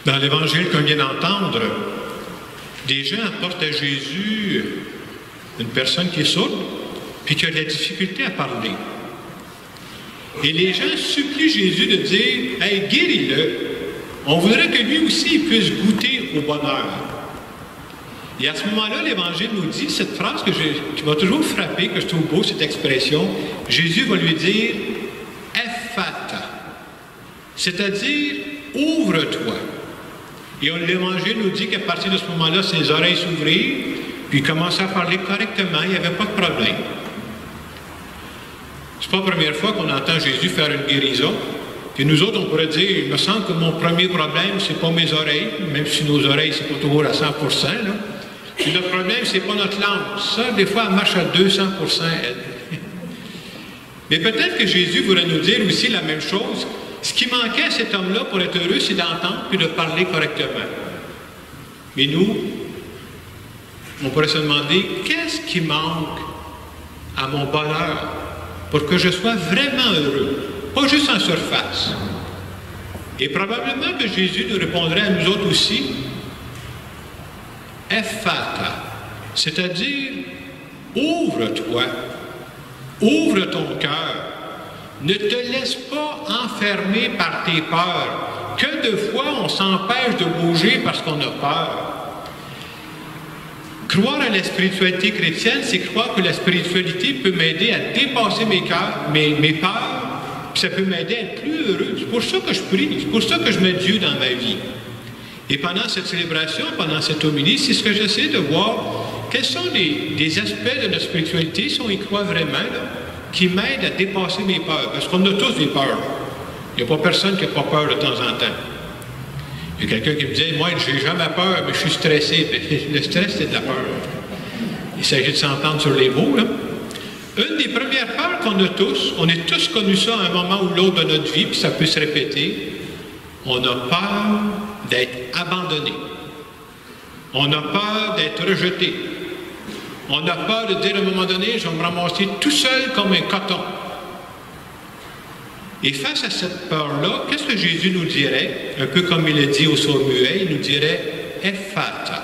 Dans l'évangile qu'on vient d'entendre, des gens apportent à Jésus une personne qui est sourde, puis qui a de la difficulté à parler. Et les gens supplient Jésus de dire « Hey, guéris-le! On voudrait que lui aussi puisse goûter au bonheur. » Et à ce moment-là, l'Évangile nous dit cette phrase qui m'a toujours frappé, que je trouve beau, cette expression. Jésus va lui dire « Ephata », c'est-à-dire « Ouvre-toi ». Et l'Évangile nous dit qu'à partir de ce moment-là, ses oreilles s'ouvrirent, puis il commençait à parler correctement, il n'y avait pas de problème. C'est pas la première fois qu'on entend Jésus faire une guérison. Puis nous autres, on pourrait dire, il me semble que mon premier problème, c'est pas mes oreilles, même si nos oreilles, c'est pas toujours à 100%, là. Puis notre problème, c'est pas notre langue. Ça, des fois, elle marche à 200%, elle. Mais peut-être que Jésus voudrait nous dire aussi la même chose. Ce qui manquait à cet homme-là pour être heureux, c'est d'entendre puis de parler correctement. Mais nous, on pourrait se demander, qu'est-ce qui manque à mon bonheur pour que je sois vraiment heureux, pas juste en surface? Et probablement que Jésus nous répondrait à nous autres aussi, Ephata, c'est-à-dire, ouvre-toi, ouvre ton cœur. Ne te laisse pas enfermer par tes peurs. Que de fois on s'empêche de bouger parce qu'on a peur. Croire à la spiritualité chrétienne, c'est croire que la spiritualité peut m'aider à dépasser mes peurs, puis ça peut m'aider à être plus heureux. C'est pour ça que je prie, c'est pour ça que je mets Dieu dans ma vie. Et pendant cette célébration, pendant cette homélie, c'est ce que j'essaie de voir. Quels sont des aspects de notre spiritualité, si on y croit vraiment, là, qui m'aident à dépasser mes peurs. Parce qu'on a tous des peurs. Il n'y a pas personne qui n'a pas peur de temps en temps. Il y a quelqu'un qui me dit « Moi, j'ai jamais peur, mais je suis stressé. » Le stress, c'est de la peur. Il s'agit de s'entendre sur les mots, là. Une des premières peurs qu'on a tous, on a tous connu ça à un moment ou l'autre de notre vie, puis ça peut se répéter, on a peur d'être abandonné. On a peur d'être rejeté. On a peur de dire à un moment donné, je vais me ramasser tout seul comme un coton. Et face à cette peur-là, qu'est-ce que Jésus nous dirait? Un peu comme il a dit au sourd-muet, il nous dirait « Ephata ».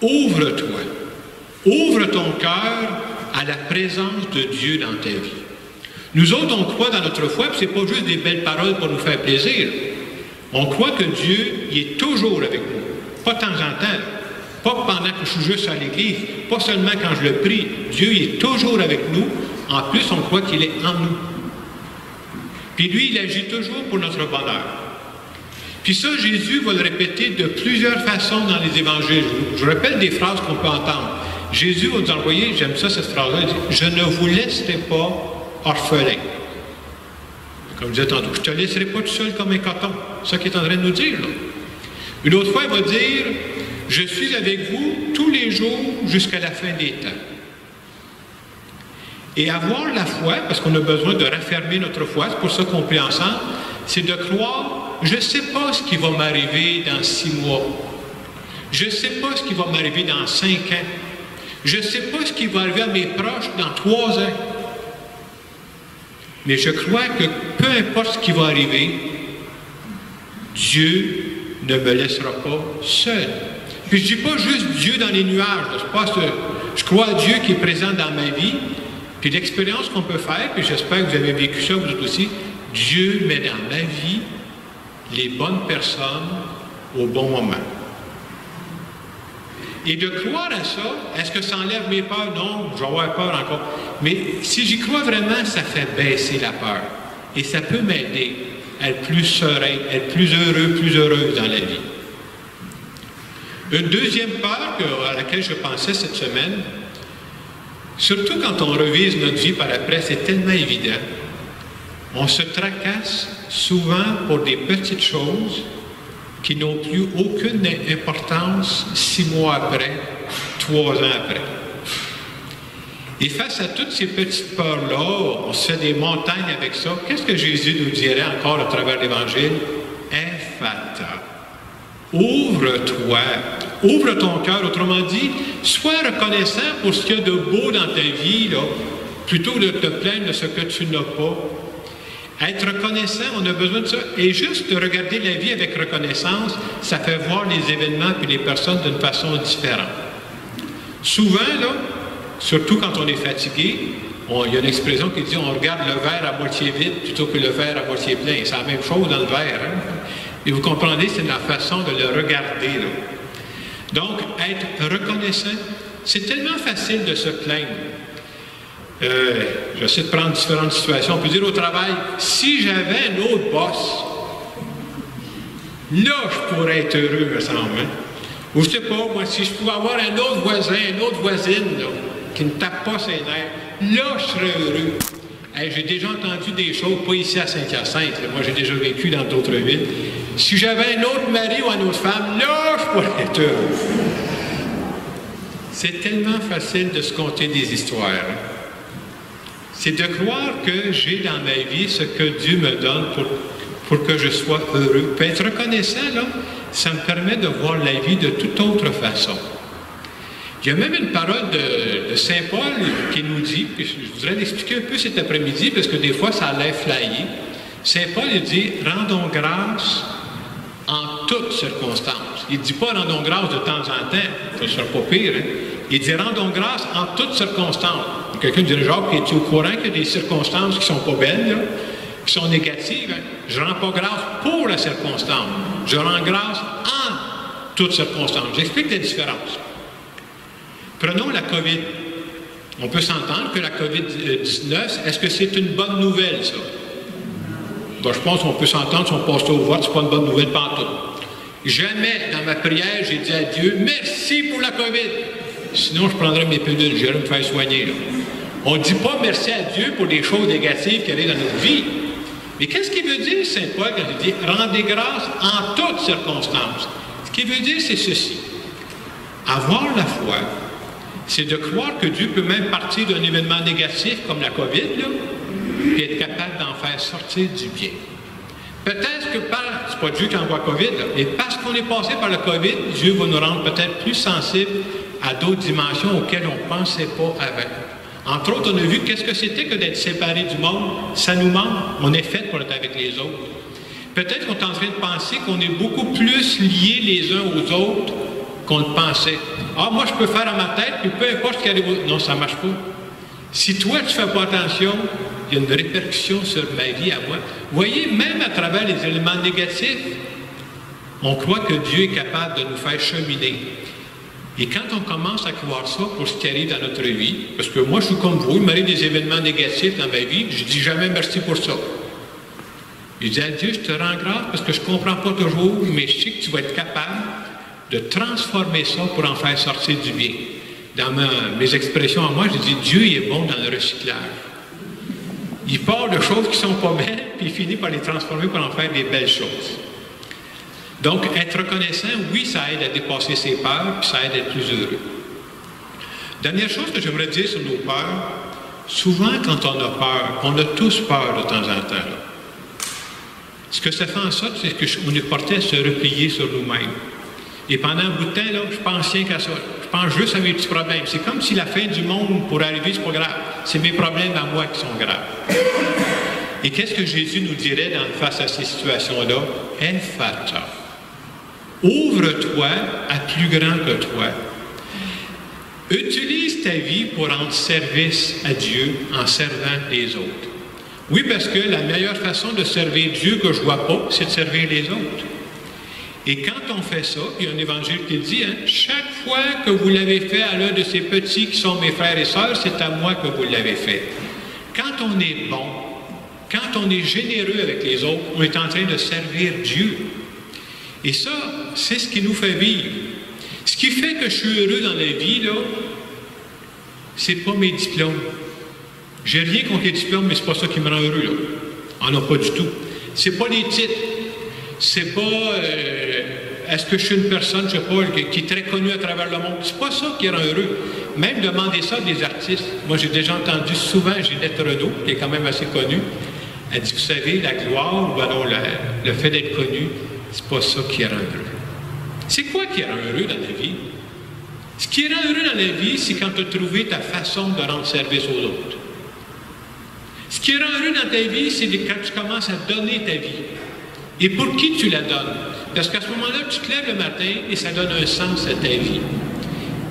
Ouvre-toi. Ouvre ton cœur à la présence de Dieu dans ta vie. Nous autres, on croit dans notre foi, puis ce n'est pas juste des belles paroles pour nous faire plaisir. On croit que Dieu, il est toujours avec nous. Pas de temps en temps. Pas pendant que je suis juste à l'église, pas seulement quand je le prie. Dieu il est toujours avec nous. En plus, on croit qu'il est en nous. Puis lui, il agit toujours pour notre bonheur. Puis ça, Jésus va le répéter de plusieurs façons dans les évangiles. Je vous rappelle des phrases qu'on peut entendre. Jésus va nous envoyer, j'aime ça cette phrase-là, il dit « Je ne vous laisserai pas orphelin ». Comme je disais tantôt, je ne te laisserai pas tout seul comme un coton. C'est ça qu'il est en train de nous dire, là. Une autre fois, il va dire « Je suis avec vous tous les jours jusqu'à la fin des temps ». Et avoir la foi, parce qu'on a besoin de raffermir notre foi, c'est pour ça qu'on prie ensemble, c'est de croire, je ne sais pas ce qui va m'arriver dans 6 mois. Je ne sais pas ce qui va m'arriver dans 5 ans. Je ne sais pas ce qui va arriver à mes proches dans 3 ans. Mais je crois que peu importe ce qui va arriver, Dieu ne me laissera pas seul. Puis je ne dis pas juste Dieu dans les nuages. Je crois à Dieu qui est présent dans ma vie. Puis l'expérience qu'on peut faire, puis j'espère que vous avez vécu ça, vous aussi, Dieu met dans ma vie les bonnes personnes au bon moment. Et de croire à ça, est-ce que ça enlève mes peurs? Non, je vais avoir peur encore. Mais si j'y crois vraiment, ça fait baisser la peur. Et ça peut m'aider à être plus serein, à être plus heureux, plus heureuse dans la vie. Une deuxième peur à laquelle je pensais cette semaine, surtout quand on revise notre vie par après, c'est tellement évident. On se tracasse souvent pour des petites choses qui n'ont plus aucune importance 6 mois après, 3 ans après. Et face à toutes ces petites peurs-là, on se fait des montagnes avec ça. Qu'est-ce que Jésus nous dirait encore à travers l'Évangile? Ephata. Ouvre-toi. Ouvre ton cœur. Autrement dit, sois reconnaissant pour ce qu'il y a de beau dans ta vie, là, plutôt que de te plaindre de ce que tu n'as pas. Être reconnaissant, on a besoin de ça. Et juste de regarder la vie avec reconnaissance, ça fait voir les événements et les personnes d'une façon différente. Souvent, là, surtout quand on est fatigué, il y a une expression qui dit on regarde le verre à moitié vide plutôt que le verre à moitié plein. C'est la même chose dans le verre. Hein? Et vous comprenez, c'est la façon de le regarder. Là. Donc, être reconnaissant, c'est tellement facile de se plaindre. J'essaie de prendre différentes situations. On peut dire au travail, si j'avais un autre boss, là, je pourrais être heureux, me semble. Hein? Ou je ne sais pas, moi, si je pouvais avoir un autre voisin, une autre voisine, là, qui ne tape pas ses nerfs, là, je serais heureux. Hey, j'ai déjà entendu des choses, pas ici à Saint-Hyacinthe, moi j'ai déjà vécu dans d'autres villes. Si j'avais un autre mari ou une autre femme, là, je pourrais être heureux. C'est tellement facile de se conter des histoires. Hein? C'est de croire que j'ai dans ma vie ce que Dieu me donne pour que je sois heureux. Puis être reconnaissant, là, ça me permet de voir la vie de toute autre façon. Il y a même une parole de Saint Paul qui nous dit, puis je voudrais l'expliquer un peu cet après-midi, parce que des fois, ça a l'air flyé. Saint Paul, il dit « Rendons grâce en toutes circonstances ». Il ne dit pas « Rendons grâce de temps en temps », ça ne sera pas pire. Hein? Il dit « Rendons grâce en toutes circonstances ». Quelqu'un dirait « Jacques, es-tu au courant qu'il y a des circonstances qui ne sont pas belles, là, qui sont négatives? Hein? Je ne rends pas grâce pour la circonstance. Je rends grâce en toutes circonstances. » J'explique la différence. Prenons la COVID. On peut s'entendre que la COVID-19, est-ce que c'est une bonne nouvelle, ça? Bon, je pense qu'on peut s'entendre si on passe au vote, c'est pas une bonne nouvelle pantoute. Jamais dans ma prière, j'ai dit à Dieu, merci pour la COVID. Sinon, je prendrais mes pilules, j'irais me faire soigner. Là. On ne dit pas merci à Dieu pour des choses négatives qui arrivent dans notre vie. Mais qu'est-ce qu'il veut dire, Saint Paul, quand il dit rendez grâce en toutes circonstances? Ce qu'il veut dire, c'est ceci. Avoir la foi, c'est de croire que Dieu peut même partir d'un événement négatif comme la COVID, là, et être capable d'en faire sortir du bien. Peut-être que c'est pas Dieu qui envoie COVID, là, mais parce qu'on est passé par le COVID, Dieu va nous rendre peut-être plus sensibles à d'autres dimensions auxquelles on ne pensait pas avant. Entre autres, on a vu qu'est-ce que c'était que d'être séparé du monde. Ça nous manque. On est fait pour être avec les autres. Peut-être qu'on est en train de penser qu'on est beaucoup plus liés les uns aux autres qu'on le pensait. Ah, moi, je peux faire à ma tête, puis peu importe ce qui arrive. Non, ça ne marche pas. Si toi, tu ne fais pas attention, il y a une répercussion sur ma vie à moi. Vous voyez, même à travers les éléments négatifs, on croit que Dieu est capable de nous faire cheminer. Et quand on commence à croire ça pour ce qui arrive dans notre vie, parce que moi, je suis comme vous, il m'arrive des événements négatifs dans ma vie, je ne dis jamais merci pour ça. Je dis à Dieu, je te rends grâce parce que je ne comprends pas toujours, mais je sais que tu vas être capable de transformer ça pour en faire sortir du bien. Dans mes expressions à moi, je dis Dieu il est bon dans le recyclage. Il part de choses qui ne sont pas belles, puis il finit par les transformer pour en faire des belles choses. Donc, être reconnaissant, oui, ça aide à dépasser ses peurs, puis ça aide à être plus heureux. Dernière chose que j'aimerais dire sur nos peurs, souvent quand on a peur, on a tous peur de temps en temps. Là. Ce que ça fait en sorte, c'est qu'on est porté à se replier sur nous-mêmes. Et pendant un bout de temps, là, je pense rien qu'à ça. Je pense juste à mes petits problèmes. C'est comme si la fin du monde pourrait arriver, c'est pas grave. C'est mes problèmes à moi qui sont graves. Et qu'est-ce que Jésus nous dirait face à ces situations-là? Ephphatha. Ouvre-toi à plus grand que toi. Utilise ta vie pour rendre service à Dieu en servant les autres. Oui, parce que la meilleure façon de servir Dieu que je ne vois pas, c'est de servir les autres. Et quand on fait ça, il y a un évangile qui dit, hein, chaque fois que vous l'avez fait à l'un de ces petits qui sont mes frères et sœurs, c'est à moi que vous l'avez fait. Quand on est bon, quand on est généreux avec les autres, on est en train de servir Dieu. Et ça, c'est ce qui nous fait vivre. Ce qui fait que je suis heureux dans la vie, là, c'est pas mes diplômes. J'ai rien contre les diplômes, mais c'est pas ça qui me rend heureux, là. Ah non, pas du tout. C'est pas les titres. C'est pas est-ce que je suis une personne, je sais pas, qui est très connue à travers le monde. C'est pas ça qui rend heureux. Même demander ça à des artistes. Moi, j'ai déjà entendu souvent Ginette Renaud, qui est quand même assez connue. Elle dit, vous savez, la gloire, ou alors le fait d'être connu, c'est pas ça qui rend heureux. C'est quoi qui rend heureux dans la vie? Ce qui rend heureux dans la vie, c'est quand tu as trouvé ta façon de rendre service aux autres. Ce qui rend heureux dans ta vie, c'est quand tu commences à donner ta vie. Et pour qui tu la donnes? Parce qu'à ce moment-là, tu te lèves le matin et ça donne un sens à ta vie.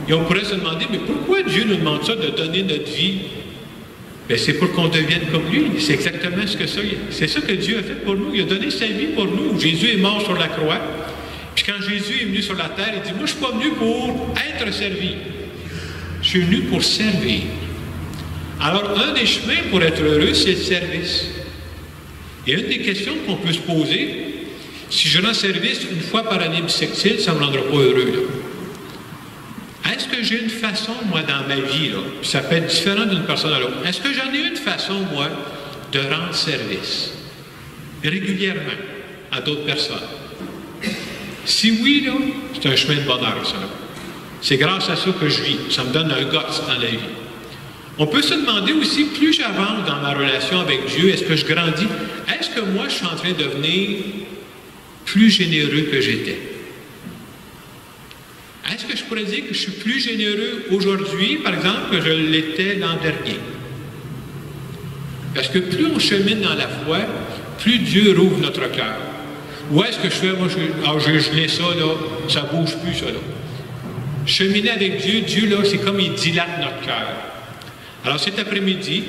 Et on pourrait se demander, mais pourquoi Dieu nous demande ça, de donner notre vie? Bien, c'est pour qu'on devienne comme lui. C'est exactement ce que ça. C'est ça que Dieu a fait pour nous. Il a donné sa vie pour nous. Jésus est mort sur la croix. Puis quand Jésus est venu sur la terre, il dit, moi, je ne suis pas venu pour être servi. Je suis venu pour servir. Alors, un des chemins pour être heureux, c'est le service. Et une des questions qu'on peut se poser, si je rends service une fois par année bissextile, ça ne me rendra pas heureux, là. Est-ce que j'ai une façon, moi, dans ma vie, là, puis ça peut être différent d'une personne à l'autre, est-ce que j'en ai une façon, moi, de rendre service régulièrement à d'autres personnes? Si oui, là, c'est un chemin de bonheur, ça. C'est grâce à ça que je vis. Ça me donne un guts dans la vie. On peut se demander aussi, plus j'avance dans ma relation avec Dieu, est-ce que je grandis? Est-ce que moi, je suis en train de devenir plus généreux que j'étais? Est-ce que je pourrais dire que je suis plus généreux aujourd'hui, par exemple, que je l'étais l'an dernier? Parce que plus on chemine dans la foi, plus Dieu rouvre notre cœur. Ou est-ce que je fais, moi, j'ai gelé ça, là, ça ne bouge plus, ça, là. Cheminer avec Dieu, Dieu, là, c'est comme il dilate notre cœur. Alors, cet après-midi,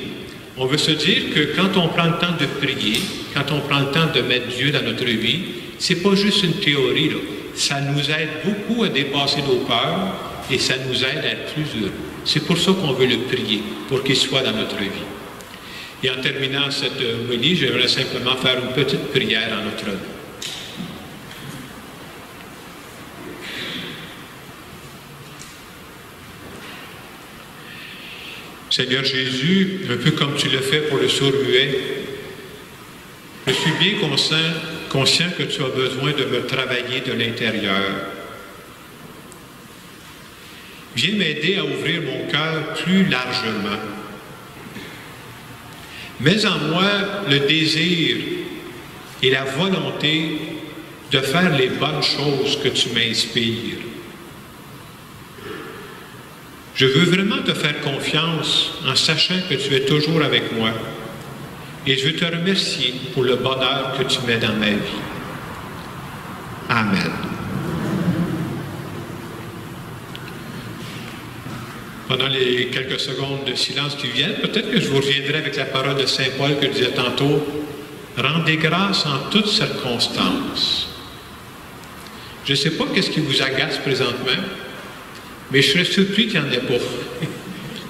on veut se dire que quand on prend le temps de prier, quand on prend le temps de mettre Dieu dans notre vie, c'est pas juste une théorie, là. Ça nous aide beaucoup à dépasser nos peurs et ça nous aide à être plus heureux. C'est pour ça qu'on veut le prier, pour qu'il soit dans notre vie. Et en terminant cette homélie, j'aimerais simplement faire une petite prière en notre nom. Seigneur Jésus, un peu comme tu l'as fait pour le sourd-muet, je suis bien conscient que tu as besoin de me travailler de l'intérieur. Viens m'aider à ouvrir mon cœur plus largement. Mets en moi le désir et la volonté de faire les bonnes choses que tu m'inspires. Je veux vraiment te faire confiance en sachant que tu es toujours avec moi. Et je veux te remercier pour le bonheur que tu mets dans ma vie. Amen. Pendant les quelques secondes de silence qui viennent, peut-être que je vous reviendrai avec la parole de Saint Paul que je disais tantôt. Rendez grâce en toutes circonstances. Je ne sais pas qu'est-ce qui vous agace présentement, mais je serais surpris qu'il n'y en ait pas.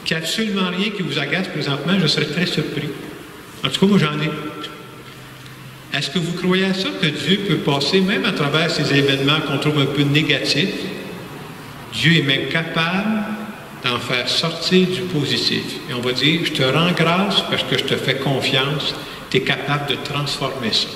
Qu'il n'y ait absolument rien qui vous agace présentement, je serais très surpris. En tout cas, moi, j'en ai. Est-ce que vous croyez à ça, que Dieu peut passer, même à travers ces événements qu'on trouve un peu négatifs, Dieu est même capable d'en faire sortir du positif. Et on va dire, je te rends grâce parce que je te fais confiance, tu es capable de transformer ça.